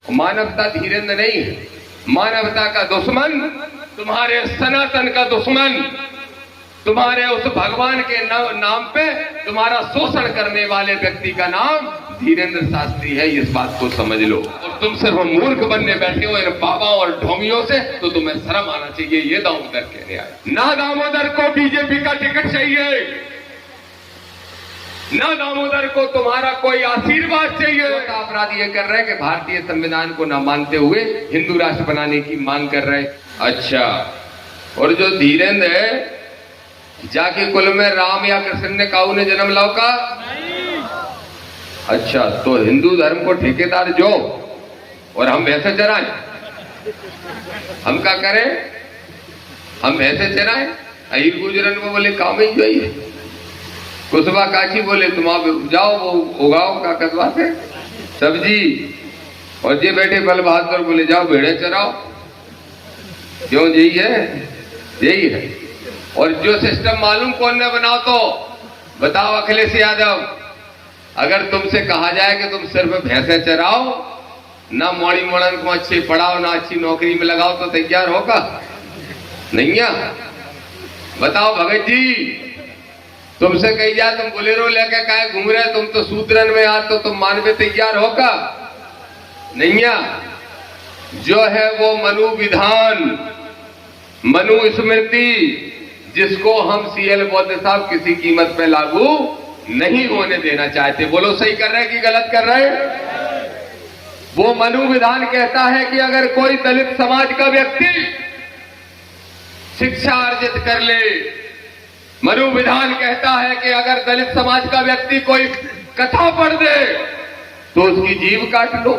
मानवता धीरेन्द्र नहीं है, मानवता का दुश्मन, तुम्हारे सनातन का दुश्मन, तुम्हारे उस भगवान के नाम पे तुम्हारा शोषण करने वाले व्यक्ति का नाम धीरेन्द्र शास्त्री है। इस बात को समझ लो। और तुम सिर्फ मूर्ख बनने बैठे हो इन बाबाओं और ढोंगियों से, तो तुम्हें शर्म आना चाहिए। ये दामोदर कहने आए ना, दामोदर को बीजेपी का टिकट चाहिए ना, दामोदर को तुम्हारा कोई आशीर्वाद चाहिए। अपराध ये कर रहे हैं कि भारतीय संविधान को न मानते हुए हिंदू राष्ट्र बनाने की मांग कर रहे हैं। अच्छा, और जो धीरेन्द्र है, जाके कुल में राम या कृष्ण ने काऊ ने जन्म लाओ का? अच्छा, तो हिंदू धर्म को ठेकेदार जो और हम भैंसे चराएं, हम क्या करें? हम भैंसे चराएं? अहिर गुजरन को बोले काम ही जो है, कुशबा काची बोले तुम आप जाओ वो उगाओ का कदवा से सब्जी, और जे बैठे बल बहादुर बोले जाओ भेड़े चराओ। क्यों? यही है, यही है। और जो सिस्टम मालूम कौन ने बनाओ, तो बताओ अखिलेश यादव, अगर तुमसे कहा जाए कि तुम सिर्फ भैंसे चराओ, ना मौड़ी मोड़न को अच्छे पढ़ाओ, ना अच्छी नौकरी में लगाओ, तो तैयार होगा? नहीं है? बताओ भगत जी, तुमसे कही जाए तुम बोलेरो लेके काहे घूम रहे, तुम तो सूत्रन में आ, तो तुम मानवे तैयार होगा? नहीं है? जो है वो मनु विधान, मनु स्मृति, जिसको हम सीएल बौद्ध साहब किसी कीमत पे लागू नहीं होने देना चाहते। बोलो सही कर रहे हैं कि गलत कर रहे हैं? वो मनु विधान कहता है कि अगर कोई दलित समाज का व्यक्ति शिक्षा अर्जित कर ले, मनु विधान कहता है कि अगर दलित समाज का व्यक्ति कोई कथा पढ़ दे तो उसकी जीभ काट लो।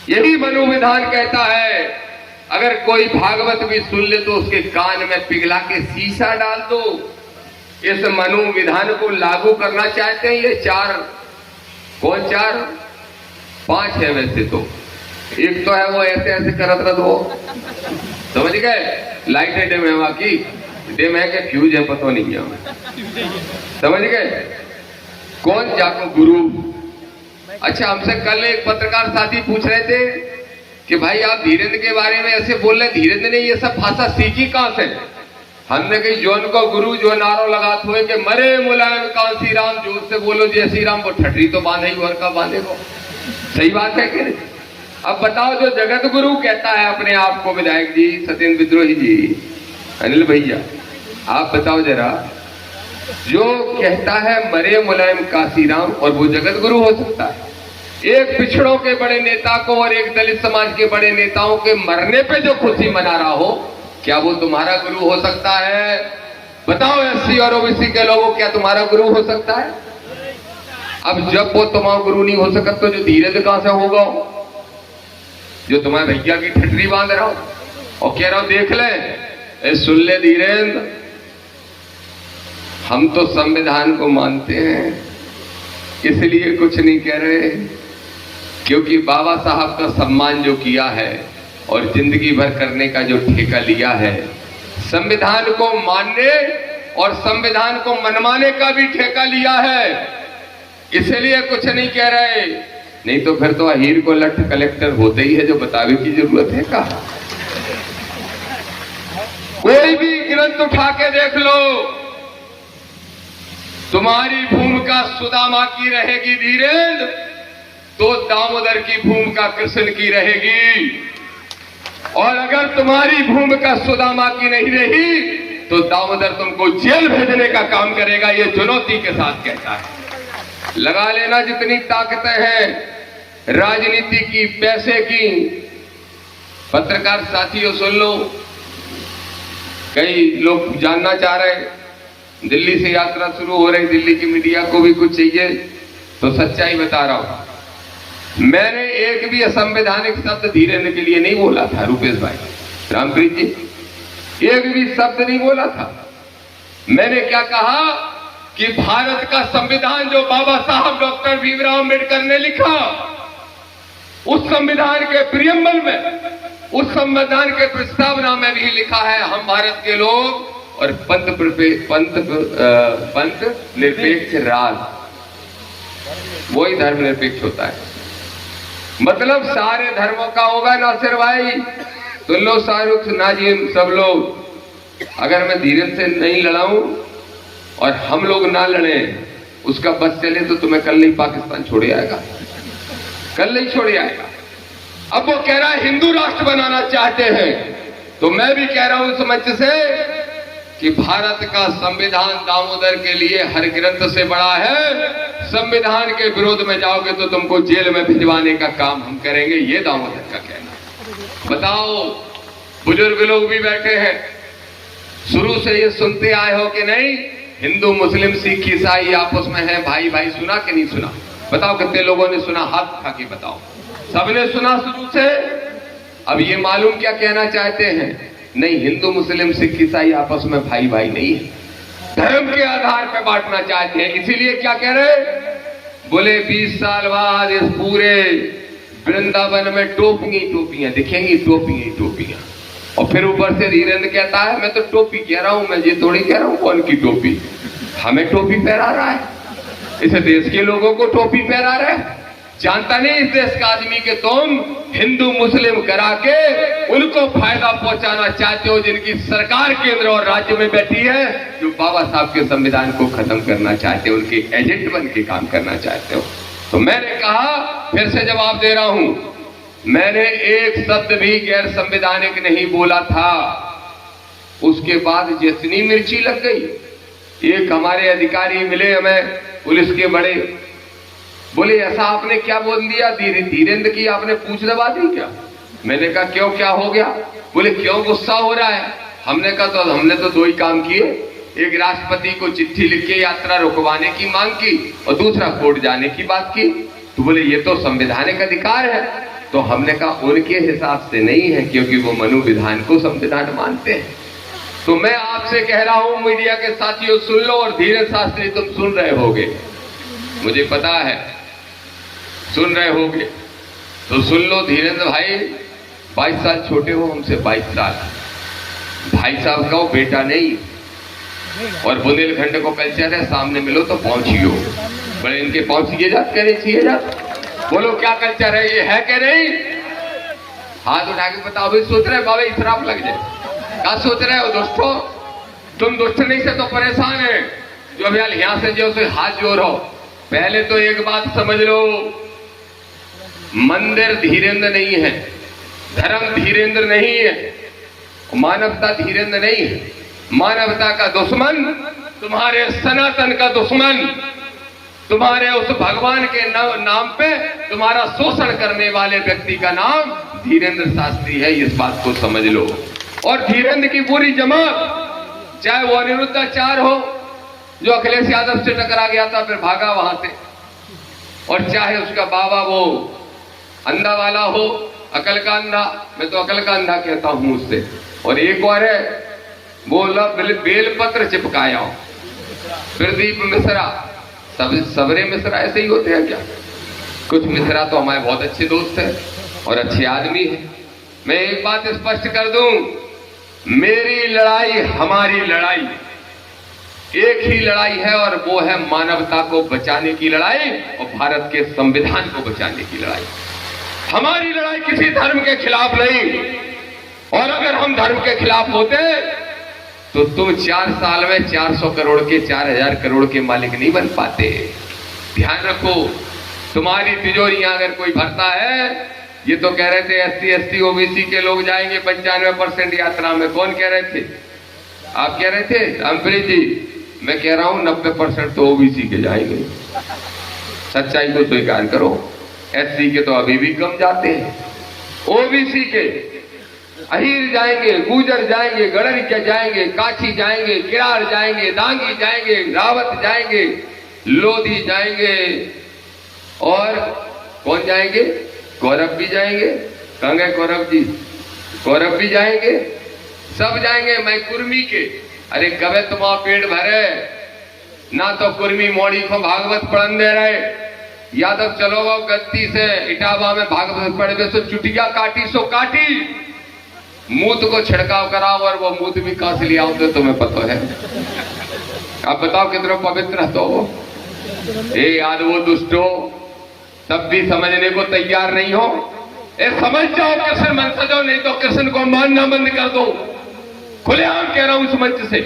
यही मनु विधान कहता है अगर कोई भागवत भी सुन ले तो उसके कान में पिघला के शीशा डाल दो। इस मनु विधान को लागू करना चाहते हैं ये चार, कौन चार? पांच है वैसे तो। एक तो है वो ऐसे ऐसे करत रद हो, समझ गए? लाइटें डिम है, वहां की डिम है कि फ्यूज है पता नहीं है, समझ गए? कौन? जाको गुरु। अच्छा, हमसे कल एक पत्रकार साथी पूछ रहे थे कि भाई आप धीरेन्द्र के बारे में ऐसे बोल रहे, धीरेन्द्र ने ये सब भाषा सीखी कहां से? हमने कही जोन को गुरु जो नारो लगात हुए कि मरे मुलायम कांसी राम, जोर से बोलो जय श्री राम। वो ठटरी तो बांधे ही और का बांधे को। सही बात है कि नहीं? अब बताओ, जो जगत गुरु कहता है अपने आप को, विधायक जी, सत्येंद्र विद्रोही जी, अनिल भैया, आप बताओ जरा, जो कहता है मरे मुलायम कांसी राम, और वो जगत गुरु हो सकता है? एक पिछड़ों के बड़े नेता को और एक दलित समाज के बड़े नेताओं के मरने पे जो खुशी मना रहा हो, क्या वो तुम्हारा गुरु हो सकता है? बताओ एससी और ओबीसी के लोगों, क्या तुम्हारा गुरु हो सकता है? अब जब वो तुम्हारा गुरु नहीं हो सकता तो जो धीरेन्द्र कहां से होगा? जो तुम्हारे भैया की ठटरी बांध रहा हो और कह रहा हो देख ले, सुन ले धीरेन्द्र, हम तो संविधान को मानते हैं, इसलिए कुछ नहीं कह रहे, क्योंकि बाबा साहब का सम्मान जो किया है और जिंदगी भर करने का जो ठेका लिया है, संविधान को मानने और संविधान को मनवाने का भी ठेका लिया है, इसलिए कुछ नहीं कह रहे। नहीं तो फिर तो अहीर को लठ कलेक्टर होते ही है, जो बतावे की जरूरत है का? कोई भी ग्रंथ उठा के देख लो, तुम्हारी भूमिका सुदामा की रहेगी धीरेन्द्र, तो दामोदर की भूमिका कृष्ण की रहेगी। और अगर तुम्हारी भूमिका सुदामा की नहीं रही तो दामोदर तुमको जेल भेजने का काम करेगा। ये चुनौती के साथ कहता है। लगा लेना जितनी ताकतें हैं राजनीति की, पैसे की। पत्रकार साथियों सुन लो, कई लोग जानना चाह रहे, दिल्ली से यात्रा शुरू हो रही, दिल्ली की मीडिया को भी कुछ चाहिए, तो सच्चाई बता रहा हूं, मैंने एक भी असंवैधानिक शब्द धीरेन्द्र के लिए नहीं बोला था। रूपेश भाई, रामप्रीत जी, एक भी शब्द नहीं बोला था। मैंने क्या कहा कि भारत का संविधान जो बाबा साहब डॉक्टर भीमराव अम्बेडकर ने लिखा, उस संविधान के प्रियम्बल में, उस संविधान के प्रस्तावना में भी लिखा है हम भारत के लोग और पंथ निरपेक्ष राज, वही धर्मनिरपेक्ष होता है। मतलब सारे धर्मों का होगा नासिर भाई। सुन लो शाहरुख, नाजिम, सब लोग, अगर मैं धीरज से नहीं लड़ाऊं और हम लोग ना लड़े, उसका बस चले तो तुम्हें कल नहीं पाकिस्तान छोड़े आएगा, कल नहीं छोड़े आएगा। अब वो कह रहा है हिंदू राष्ट्र बनाना चाहते हैं, तो मैं भी कह रहा हूं इस मंच से कि भारत का संविधान दामोदर के लिए हर ग्रंथ से बड़ा है। संविधान के विरोध में जाओगे तो तुमको जेल में भिजवाने का काम हम करेंगे, ये दामोदर का कहना। बताओ, बुजुर्ग लोग भी बैठे हैं, शुरू से ये सुनते आए हो कि नहीं, हिंदू मुस्लिम सिख ईसाई आपस में है भाई भाई, सुना कि नहीं सुना? बताओ कितने लोगों ने सुना, हाथ उठा के बताओ। सबने सुना शुरू से। अब ये मालूम क्या कहना चाहते हैं? नहीं, हिंदू मुस्लिम सिख ईसाई आपस में भाई भाई नहीं है, धर्म के आधार पर बांटना चाहते हैं। इसीलिए क्या कह रहे, बोले 20 साल बाद इस पूरे वृंदावन में टोपियां टोपियां दिखेंगी, टोपियां टोपियां। और फिर ऊपर से धीरेन्द्र कहता है मैं तो टोपी कह रहा हूं, मैं ये थोड़ी कह रहा हूं कौन की टोपी, हमें टोपी पहरा रहा है, इस देश के लोगों को टोपी पहरा रहा है। जानता नहीं इस देश का आदमी के तुम हिंदू मुस्लिम करा के उनको फायदा पहुंचाना चाहते हो, जिनकी सरकार केंद्र और राज्य में बैठी है, जो बाबा साहब के संविधान को खत्म करना चाहते हो, उनके एजेंट बन के काम करना चाहते हो। तो मैंने कहा, फिर से जवाब दे रहा हूं, मैंने एक शब्द भी गैर संवैधानिक नहीं बोला था। उसके बाद जितनी मिर्ची लग गई। एक हमारे अधिकारी मिले हमें पुलिस के बड़े, बोले ऐसा आपने क्या बोल दिया, धीरेन्द्र की आपने पूछ दबा दी क्या? मैंने कहा क्यों, क्या हो गया? बोले क्यों गुस्सा हो रहा है? हमने कहा तो हमने तो दो ही काम किए, एक राष्ट्रपति को चिट्ठी लिख के यात्रा रुकवाने की मांग की और दूसरा कोर्ट जाने की बात की। तो बोले ये तो संवैधानिक अधिकार है। तो हमने कहा उनके हिसाब से नहीं है, क्योंकि वो मनु विधान को संविधान मानते हैं। तो मैं आपसे कह रहा हूं, मीडिया के साथियों सुन लो, और धीरेन्द्र शास्त्री तुम सुन रहे होगे, मुझे पता है सुन रहे होगे, तो सुन लो। धीरेन्द्र भाई 22 साल छोटे हो हमसे, 22 साल, भाई साहब का वो बेटा नहीं। और बुंदेलखंड को कल्चर है, सामने मिलो तो पहुंचियो, बड़े इनके पहुंचिए जात करे चाहिए जात। बोलो क्या कल्चर है ये, है कि नहीं? हाथ उठा के बताओ भाई। सोच रहे बाबा इसराफ लग जाए, क्या सोच रहे हो दोस्तों? तुम दुष्ट नहीं से तो परेशान है, जो अभी यहां से जो से हाथ जोड़ो। पहले तो एक बात समझ लो, मंदिर धीरेन्द्र नहीं है, धर्म धीरेन्द्र नहीं है, मानवता धीरेन्द्र नहीं है। मानवता का दुश्मन, तुम्हारे सनातन का दुश्मन, तुम्हारे उस भगवान के नाम पे तुम्हारा शोषण करने वाले व्यक्ति का नाम धीरेन्द्र शास्त्री है, इस बात को समझ लो। और धीरेन्द्र की पूरी जमात, चाहे वो अनिरुद्धाचार्य हो जो अखिलेश यादव से टकरा गया था फिर भागा वहां से, और चाहे उसका बाबा वो अंधा वाला हो, अकल का अंधा, मैं तो अकल का अंधा कहता हूं उससे। और एक और है, बोला बेलपत्र चिपकाया हो, प्रदीप मिश्रा, सबरे मिश्रा ऐसे ही होते हैं क्या? कुछ मिश्रा तो हमारे बहुत अच्छे दोस्त हैं और अच्छे आदमी हैं। मैं एक बात स्पष्ट कर दूं, मेरी लड़ाई, हमारी लड़ाई एक ही लड़ाई है, और वो है मानवता को बचाने की लड़ाई और भारत के संविधान को बचाने की लड़ाई। हमारी लड़ाई किसी धर्म के खिलाफ नहीं। और अगर हम धर्म के खिलाफ होते तो तुम 4 साल में 400 करोड़ के 4000 करोड़ के मालिक नहीं बन पाते। ध्यान रखो, तुम्हारी तिजोरियां अगर कोई भरता है, ये तो कह रहे थे SC ST OBC के लोग जाएंगे 95% यात्रा में। कौन कह रहे थे? आप कह रहे थे रामप्रीत जी? मैं कह रहा हूं 90% तो OBC के जाएंगे। सच्चाई को स्वीकार करो। SC के तो अभी भी कम जाते हैं, OBC के अहीर जाएंगे, गुजर जाएंगे, गड़रिया जाएंगे, काछी जाएंगे, किरार जाएंगे, दांगी जाएंगे, रावत जाएंगे, लोधी जाएंगे, और कौन जाएंगे? गौरव भी जाएंगे। कहाँ गए गौरव जी? गौरव भी जाएंगे, सब जाएंगे। मैं कुर्मी के, अरे कबे तुम्हारा पेट भरे ना, तो कुर्मी मोड़ी को भागवत पढ़न दे रहे। यादव चलो वो गद्दी से इटावा में भागवत पढ़ गए, सो चुटिया काटी सो काटी, मूत को छिड़काव कराओ, और वो मूत भी कहां से ले आओ तो तुम्हें पता है। अब बताओ कितना पवित्र तो वो। ए याद वो दुष्टो, तब भी समझने को तैयार नहीं हो। समझ जाओ कृष्ण वंशज हो, नहीं तो कृष्ण को मानना बंद कर दो। खुलेआम कह रहा हूं इस मंच से,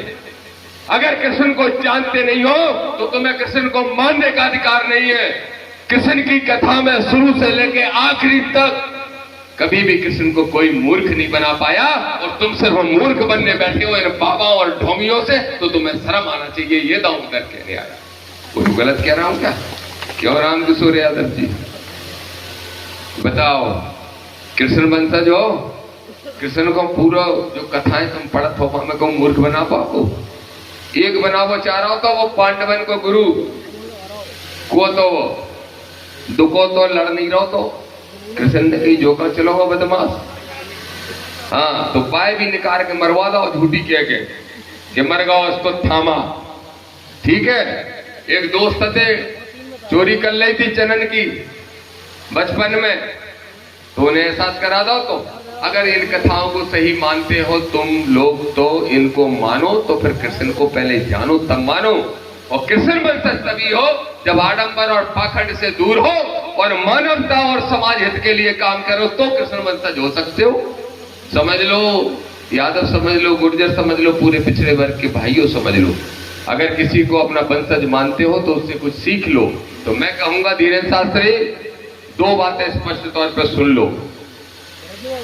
अगर कृष्ण को जानते नहीं हो तो तुम्हें कृष्ण को मानने का अधिकार नहीं है। कृष्ण की कथा में शुरू से लेकर आखिरी तक कभी भी कृष्ण को कोई मूर्ख नहीं बना पाया, और तुम सिर्फ मूर्ख बनने बैठे हो इन बाबाओं और ढोंगियों से, तो तुम्हें शर्म आना चाहिए। ये दामोदर कहने आया, वो गलत कह रहा हूं क्या? क्यों राम किशोर यादव जी बताओ, कृष्ण वंशज हो, कृष्ण को पूरा जो कथाएं तुम पढ़त हो हमें को मूर्ख बना पाओ? एक बनावो चाह रहा हो तो वो पांडवन को गुरु को तो दुखो तो लड़ नहीं रहो, तो कृष्ण ने कही जो कर चलो वो बदमाश। हाँ, तो पाए भी निकाल के मरवा दो झूठी कह के कि मर गओ उसको थामा। ठीक है, एक दोस्त थे, चोरी कर ली थी चनन की बचपन में, तो उन्हें एहसास करा दो। तो अगर इन कथाओं को सही मानते हो तुम लोग तो इनको मानो, तो फिर कृष्ण को पहले जानो तब मानो। और कृष्ण वंशज तभी हो जब आडंबर और पाखंड से दूर हो और मानवता और समाज हित के लिए काम करो, तो कृष्ण वंशज हो सकते हो। समझ लो, यादव समझ लो, गुर्जर समझ लो, पूरे पिछड़े वर्ग के भाइयों समझ लो, अगर किसी को अपना वंशज मानते हो तो उससे कुछ सीख लो। तो मैं कहूंगा धीरेन्द्र शास्त्री, दो बातें स्पष्ट तौर पर सुन लो।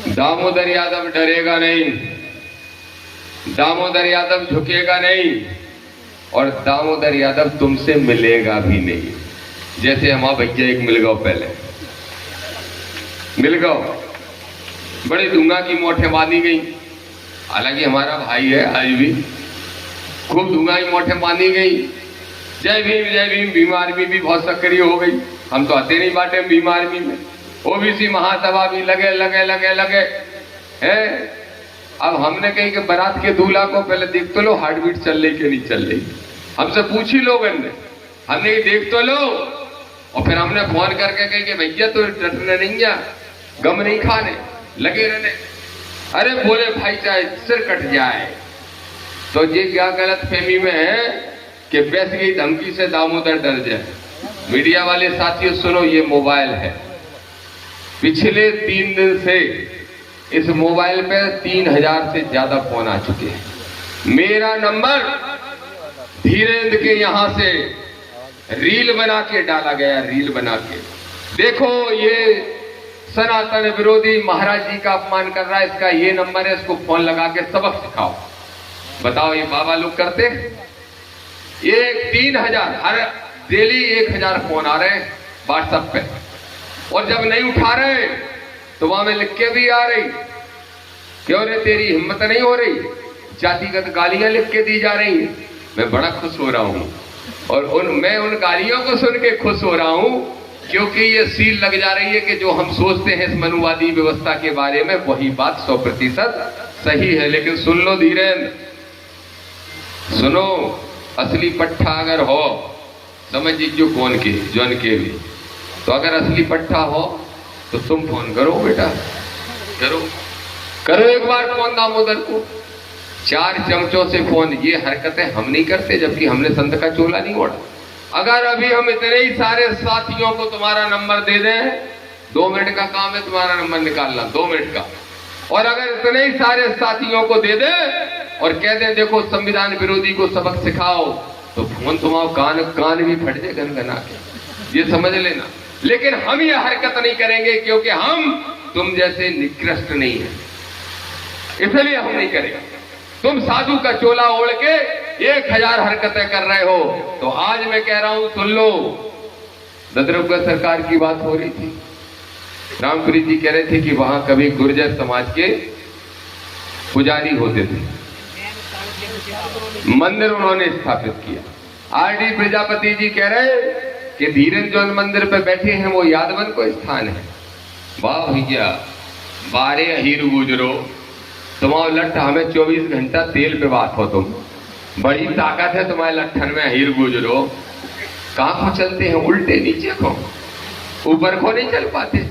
दामोदर यादव डरेगा नहीं, दामोदर यादव झुकेगा नहीं, और दामोदर यादव तुमसे मिलेगा भी नहीं। जैसे हमारा भैया एक मिल गओ, पहले मिल गओ, बड़ी दूंगा की मोठे बांधी गई, हालांकि हमारा भाई है आज भी, खूब दूंगा की मोठे बांधी गई। जय भीम भीम आर्मी भी बहुत सक्रिय हो गई। हम तो आते नहीं बाटे भीम आर्मी में, ओबीसी महासभा भी लगे लगे लगे लगे है। अब हमने कही कि बारात के दूल्हा को पहले देख तो लो हार्ट बीट चल रही कि नहीं चल रही, हमसे पूछी लोगों ने, हमने देख तो लो। और फिर हमने फोन करके कही कि भैया तो डरने नहीं है, गम नहीं खाने लगे रहने। अरे बोले भाई चाहे सिर कट जाए। तो ये क्या गलत फहमी में है कि पैसे की धमकी से दामोदर डर जाए। मीडिया वाले साथियों सुनो, ये मोबाइल है, पिछले 3 दिन से इस मोबाइल पे 3000 से ज्यादा फोन आ चुके हैं। मेरा नंबर धीरेन्द्र के यहां से रील बना के डाला गया, रील बना के देखो, ये सनातन विरोधी महाराज जी का अपमान कर रहा है, इसका ये नंबर है, इसको फोन लगा के सबक सिखाओ। बताओ ये बाबा लोग करते? एक 3000 हर डेली 1000 फोन आ रहे हैं व्हाट्सएप पे, और जब नहीं उठा रहे तो वहां में लिख के भी आ रही, क्यों रे तेरी हिम्मत नहीं हो रही, जातिगत गालियां लिख के दी जा रही हैं। मैं बड़ा खुश हो रहा हूं, और मैं उन गालियों को सुन के खुश हो रहा हूं, क्योंकि ये सील लग जा रही है कि जो हम सोचते हैं इस मनुवादी व्यवस्था के बारे में वही बात 100% सही है। लेकिन सुन लो धीरेन्द्र, सुनो, असली पट्टा अगर हो, समझ लीजिए कौन के जौन के भी, तो अगर असली पट्टा हो तो तुम फोन करो बेटा, करो करो एक बार फोन दामोदर को, 4 चमचों से फोन। ये हरकतें हम नहीं करते, जबकि हमने संत का चोला नहीं ओढ़ा। अगर अभी हम इतने ही सारे साथियों को तुम्हारा नंबर दे दें, 2 मिनट का काम है तुम्हारा नंबर निकालना, 2 मिनट का, और अगर इतने ही सारे साथियों को दे दें और कह दें देखो संविधान विरोधी को सबक सिखाओ, तो फोन तुम्हारा कान भी फट जाए गनगना के, ये समझ लेना। लेकिन हम ये हरकत नहीं करेंगे, क्योंकि हम तुम जैसे निकृष्ट नहीं है, इसलिए हम नहीं करेंगे। तुम साधु का चोला ओढ़ के 1000 हरकतें कर रहे हो। तो आज मैं कह रहा हूं, सुन लो, ददरपुर सरकार की बात हो रही थी, रामपुरी जी कह रहे थे कि वहां कभी गुर्जर समाज के पुजारी होते थे, मंदिर उन्होंने स्थापित किया। आरडी प्रजापति जी कह रहे कि धीरेन्द्र जो मंदिर पे बैठे हैं वो यादवन को स्थान है। वाह भैया, 12 हीर गुजरो, तुम्हारा लट्ठ हमें 24 घंटा तेल पे बात हो, तुम बड़ी ताकत है तुम्हारे लट्ठन में, हीर गुजरो। कहां को चलते हैं? उल्टे नीचे को, ऊपर को नहीं चल पाते,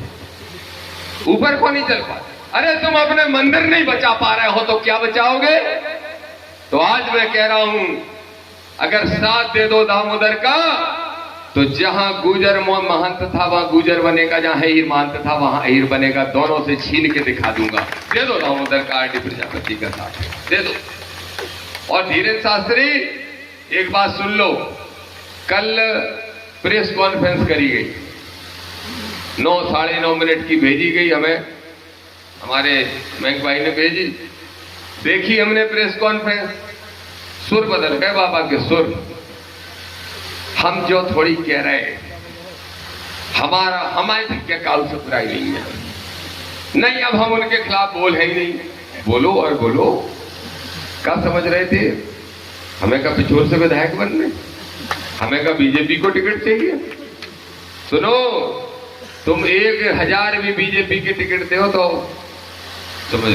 ऊपर को नहीं चल पाते। अरे तुम अपने मंदिर नहीं बचा पा रहे हो तो क्या बचाओगे? तो आज मैं कह रहा हूं, अगर साथ दे दो दामोदर का तो जहां गुजर महंत था वहां गुजर बनेगा, जहां अहीर महंत था वहां अहीर बनेगा। दोनों से छीन के दिखा दूंगा। दे दो दामोदर का आरडी प्रजापति का साथ, दे दो। और धीरेन्द्र शास्त्री एक बात सुन लो, कल प्रेस कॉन्फ्रेंस करी गई, 9 साढ़े 9 मिनट की भेजी गई हमें, हमारे बैंक भाई ने भेजी, देखी हमने प्रेस कॉन्फ्रेंस। सुर बदल गए बाबा के सुर। हम जो थोड़ी कह रहे हैं, हमारे क्या काल से बुराई नहीं है, नहीं अब हम उनके खिलाफ बोल है ही नहीं। बोलो और बोलो, क्या समझ रहे थे हमें का पिछोर से विधायक बनने, हमें का बीजेपी को टिकट चाहिए। सुनो, तुम 1000 भी बीजेपी के टिकट दे हो तो समझ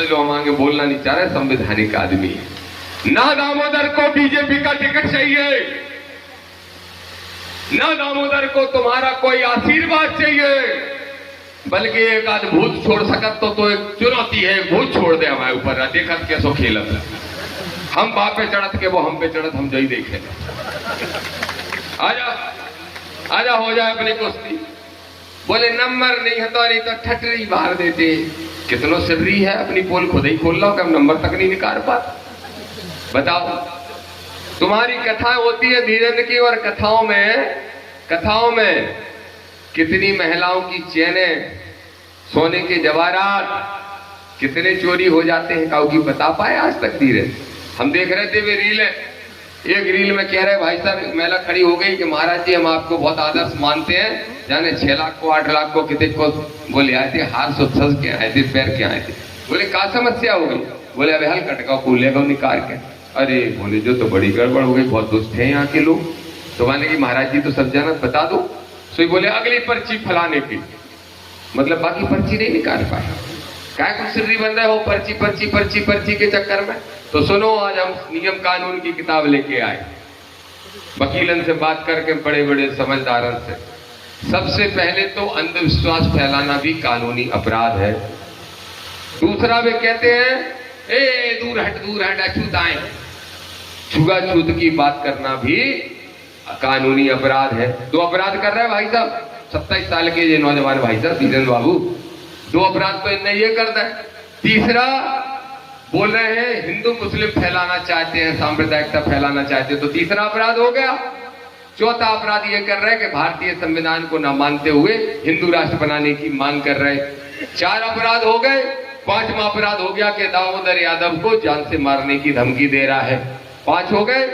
लो हम आगे बोलना नहीं चाह रहे, संवैधानिक आदमी है। ना दामोदर को बीजेपी का टिकट चाहिए, ना दामोदर को तुम्हारा कोई आशीर्वाद चाहिए, बल्कि एक आध भूत छोड़ सकत तो एक चुनौती है, एक भूत छोड़ दे हमारे ऊपर, देखत कैसो खेलत, हम बाप पे चढ़त के वो हम पे चढ़त, हम जई देखे। आजा हो जाए अपनी कुश्ती। बोले नंबर नहीं है तो, नहीं तो ठटरी बाहर देते। कितनो सिर्री है, अपनी पोल खुद ही खोल लो, कब नंबर तक नहीं निकाल पाते। बताओ, तुम्हारी कथा होती है धीरेन्द्र की, और कथाओं में कितनी महिलाओं की चैनें, सोने के जवाहरात कितने चोरी हो जाते हैं, काऊ की बता पाए आज तक धीरेन्द्र? हम देख रहे थे वे रील है, एक रील में कह रहे भाई साहब महिला खड़ी हो गई कि महाराज जी हम आपको बहुत आदर्श मानते हैं, जाने 6 लाख को 8 लाख को कितने को बोले आए थे, हार से सज के आए थे, पैर के आए थे। बोले क्या समस्या हो गई? बोले अब हल कटका कूलेगा निकाल के। अरे बोले जो तो बड़ी गड़बड़ हो गई, बहुत दुष्ट है यहाँ के लोग। तो माने कि महाराज जी तो सब जाना बता दो। सो बोले अगली पर्ची फलाने की, मतलब बाकी पर्ची नहीं निकाल पाया। क्या कुछ सिर्री बन रहे हो पर्ची के चक्कर में? तो सुनो, आज हम नियम कानून की किताब लेके आए, वकीलन से बात करके, बड़े बड़े समझदारों से। सबसे पहले तो अंधविश्वास फैलाना भी कानूनी अपराध है। दूसरा वे कहते हैं ए दूर हट अछूताएं, छुआछूत की बात करना भी कानूनी अपराध है। 2 अपराध कर रहे हैं भाई साहब, 27 साल के ये नौजवान भाई साहब धीरेन्द्र बाबू, 2 अपराध तो इन्हें ये कर दे। तीसरा बोल रहे हैं हिंदू मुस्लिम फैलाना चाहते हैं, सांप्रदायिकता फैलाना चाहते हैं, तो तीसरा अपराध हो गया। चौथा अपराध ये कर रहे हैं कि भारतीय संविधान को न मानते हुए हिंदू राष्ट्र बनाने की मांग कर रहे हैं। 4 अपराध हो गए। 5वां अपराध हो गया कि दामोदर यादव को जान से मारने की धमकी दे रहा है। 5 हो गए,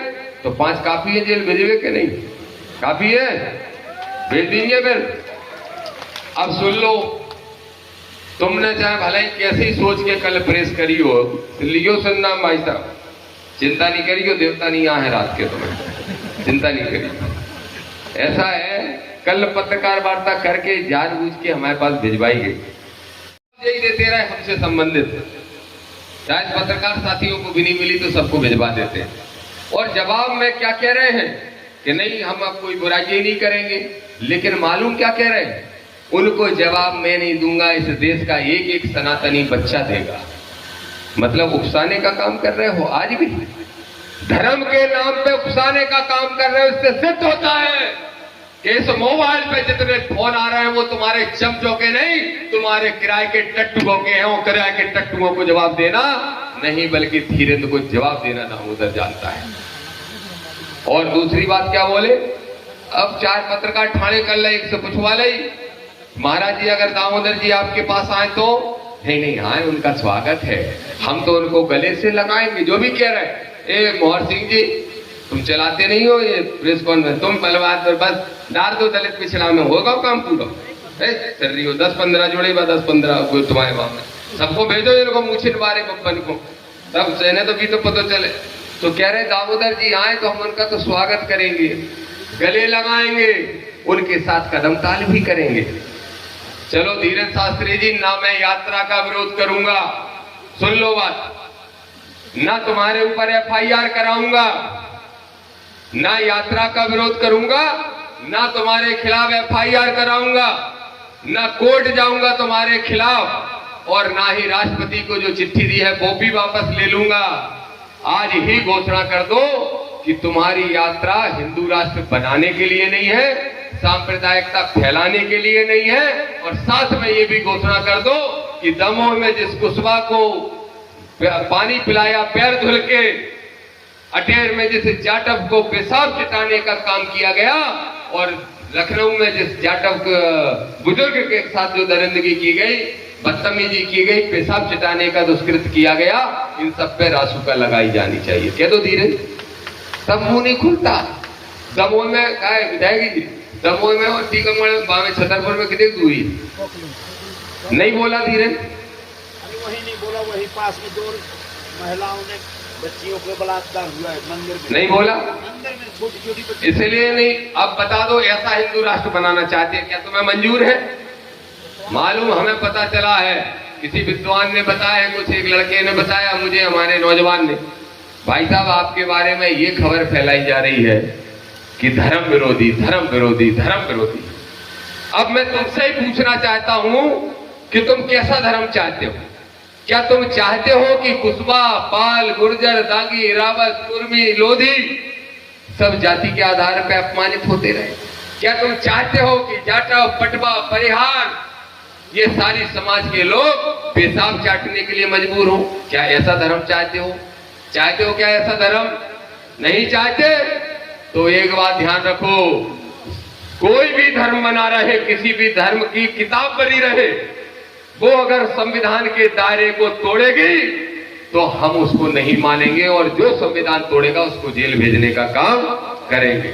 तो 5 काफी है, जेल भेजेंगे कि नहीं? काफी है, भेज दीजिए फिर। अब सुन लो, तुमने चाहे भले कैसी सोच के कल प्रेस करी हो, लियो सुनना भाई साहब, चिंता नहीं करी हो, देवता नहीं यहाँ है रात के, तुम्हें चिंता नहीं करी। ऐसा है, कल पत्रकार वार्ता करके जानबूझ के हमारे पास भिजवाई गई, यही देते रहे हमसे संबंधित, शायद पत्रकार साथियों को भी नहीं मिली तो सबको भिजवा देते हैं। और जवाब में क्या कह रहे हैं कि नहीं हम अब कोई बुराई ही नहीं करेंगे, लेकिन मालूम क्या कह रहे हैं? उनको जवाब मैं नहीं दूंगा, इस देश का एक एक सनातनी बच्चा देगा। मतलब उकसाने का काम कर रहे हो, आज भी धर्म के नाम पे उकसाने का काम कर रहे हो। इससे सिद्ध होता है कि इस मोबाइल पे जितने फोन आ रहे हैं वो तुम्हारे चमचों के नहीं, तुम्हारे किराए के टट्टुओं के हैं। वो किराए के टट्टुओं को जवाब देना नहीं, बल्कि धीरेन्द्र को जवाब देना दामोदर जानता है। और दूसरी बात क्या बोले, अब 4 पत्रकार ठाणे कर ले, एक से पूछवा ले, महाराज जी अगर दामोदर जी आपके पास आए तो नहीं आए, उनका स्वागत है, हम तो उनको गले से लगाएंगे। जो भी कह रहे हैं, ए मोहर सिंह जी तुम चलाते नहीं हो ये प्रेस कॉन्फ्रेंस, तुम बलवाद बस डाल दो दलित पिछड़ा में, होगा काम पूरा। चल रही हो 10-15 जोड़े 10-15 कोई तुम्हारे वहां में, सबको भेजो इनको मूछिन मारे बप्पन को, सब सहने तो भी तो पता चले। तो कह रहे दामोदर जी आए तो हम उनका तो स्वागत करेंगे, गले लगाएंगे, उनके साथ कदम ताल भी करेंगे। चलो धीरेन्द्र शास्त्री जी, ना मैं यात्रा का विरोध करूंगा, सुन लो बात, ना तुम्हारे ऊपर FIR कराऊंगा, ना यात्रा का विरोध करूंगा, ना तुम्हारे खिलाफ FIR कराऊंगा, ना कोर्ट जाऊंगा तुम्हारे खिलाफ, और ना ही राष्ट्रपति को जो चिट्ठी दी है वो भी वापस ले लूंगा। आज ही घोषणा कर दो कि तुम्हारी यात्रा हिंदू राष्ट्र बनाने के लिए नहीं है, सांप्रदायिकता फैलाने के लिए नहीं है, और साथ में ये भी घोषणा कर दो कि दमोह में जिस कुशवा को पानी पिलाया पैर धुल के, अटेर में जिस जाटव को पेशाब चिटाने का काम किया गया, और लखनऊ में जिस जाटव बुजुर्ग के साथ जो दरिंदगी की गई, बदतमीजी की गई, पेशाब चिटाने का दुष्कृत किया गया, इन सब पे रासुका लगाई जानी चाहिए। कह दो धीरे, तब मुंह नहीं खुलता। दमोह में क्या है विधायक जी, दमोह में और टीकमगढ़ बामे छतरपुर में कितनी दूरी नहीं बोला धीरे, वही नहीं बोला, वही पास में 2 महिलाओं ने बच्चियों को बलात्कार हुआ है मंदिर में, नहीं बोला, मंदिर में छोटी छोटी बच्ची, इसलिए नहीं। अब बता दो ऐसा हिंदू राष्ट्र बनाना चाहते हैं, क्या तुम्हें मंजूर है? मालूम हमें पता चला है, किसी विद्वान ने बताया है, कुछ एक लड़के ने बताया मुझे, हमारे नौजवान ने, भाई साहब आपके बारे में ये खबर फैलाई जा रही है कि धर्म विरोधी, धर्म विरोधी, धर्म विरोधी। अब मैं तुमसे ही पूछना चाहता हूं कि तुम कैसा धर्म चाहते हो? क्या तुम चाहते हो कि कुशवा, पाल, गुर्जर, दागी, रावत, कुर्मी, लोधी सब जाति के आधार पर अपमानित होते रहे? क्या तुम चाहते हो कि जाटव, पटवा, परिहार ये सारी समाज के लोग पेशाब चाटने के लिए मजबूर हो? क्या ऐसा धर्म चाहते हो? चाहते हो क्या ऐसा धर्म? नहीं चाहते तो एक बात ध्यान रखो, कोई भी धर्म बना रहे, किसी भी धर्म की किताब बनी रहे, वो अगर संविधान के दायरे को तोड़ेगी तो हम उसको नहीं मानेंगे, और जो संविधान तोड़ेगा उसको जेल भेजने का काम करेंगे।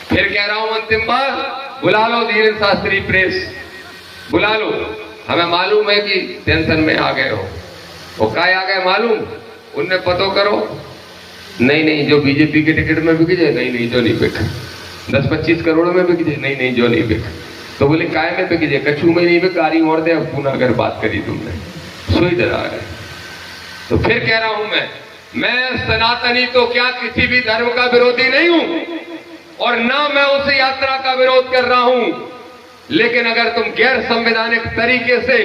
फिर कह रहा हूं अंतिम बार, बुला लो धीरेन्द्र शास्त्री प्रेस, बुला लो। हमें मालूम है कि टेंशन में आ गए हो, वो काय आ गए मालूम, उनमें पतो करो। नहीं जो बीजेपी के टिकट में बिक जाए, नहीं जो नहीं बिका, 10-25 करोड़ में बिक जाए, नहीं जो नहीं बिका। तो बोले काय में बिक जाए, कछू में नहीं बिक, गाड़ी मोड़ दे। पुनः अगर बात करी तुमने सोई डरा है। तो फिर कह रहा हूं मैं सनातनी तो क्या किसी भी धर्म का विरोधी नहीं हूं, और ना मैं उस यात्रा का विरोध कर रहा हूं, लेकिन अगर तुम गैर संवैधानिक तरीके से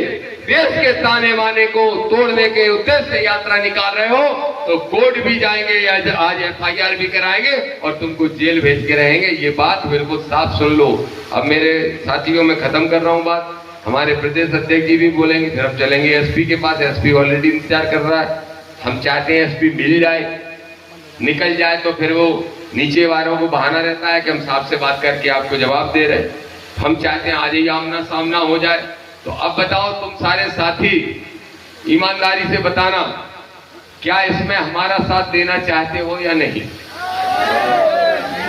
देश के ताने बाने को तोड़ने के उद्देश्य से यात्रा निकाल रहे हो तो कोर्ट भी जाएंगे, आज FIR भी कराएंगे और तुमको जेल भेज के रहेंगे। ये बात बिल्कुल साफ सुन लो। अब मेरे साथियों में खत्म कर रहा हूं बात, हमारे प्रदेश अध्यक्ष जी भी बोलेंगे, फिर हम चलेंगे SP के पास। SP ऑलरेडी इंतजार कर रहा है, हम चाहते हैं SP मिल जाए, निकल जाए, तो फिर वो नीचे वालों को बहाना रहता है कि हम साहब से बात करके आपको जवाब दे रहे हैं। हम चाहते हैं आज ही आमना सामना हो जाए। तो अब बताओ तुम सारे साथी ईमानदारी से बताना, क्या इसमें हमारा साथ देना चाहते हो या नहीं?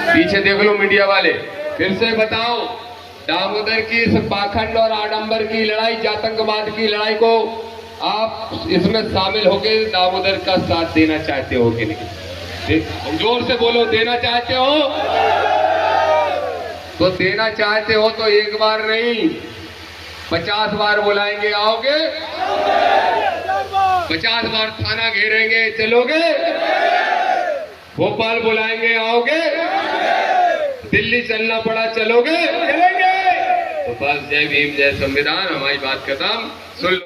पीछे देख लो मीडिया वाले, फिर से बताओ, दामोदर की इस पाखंड और आडंबर की लड़ाई, जातंकवाद की लड़ाई को आप इसमें शामिल होकर दामोदर का साथ देना चाहते हो कि नहीं? जोर से बोलो, देना चाहते हो? तो देना चाहते हो तो एक बार नहीं 50 बार बुलाएंगे, आओगे? 50 बार थाना घेरेंगे, चलोगे? भोपाल बुलाएंगे, आओगे? दिल्ली चलना पड़ा, चलोगे? चलेंगे। तो बस जय भीम, जय संविधान, हमारी बात खत्म। सुन लो।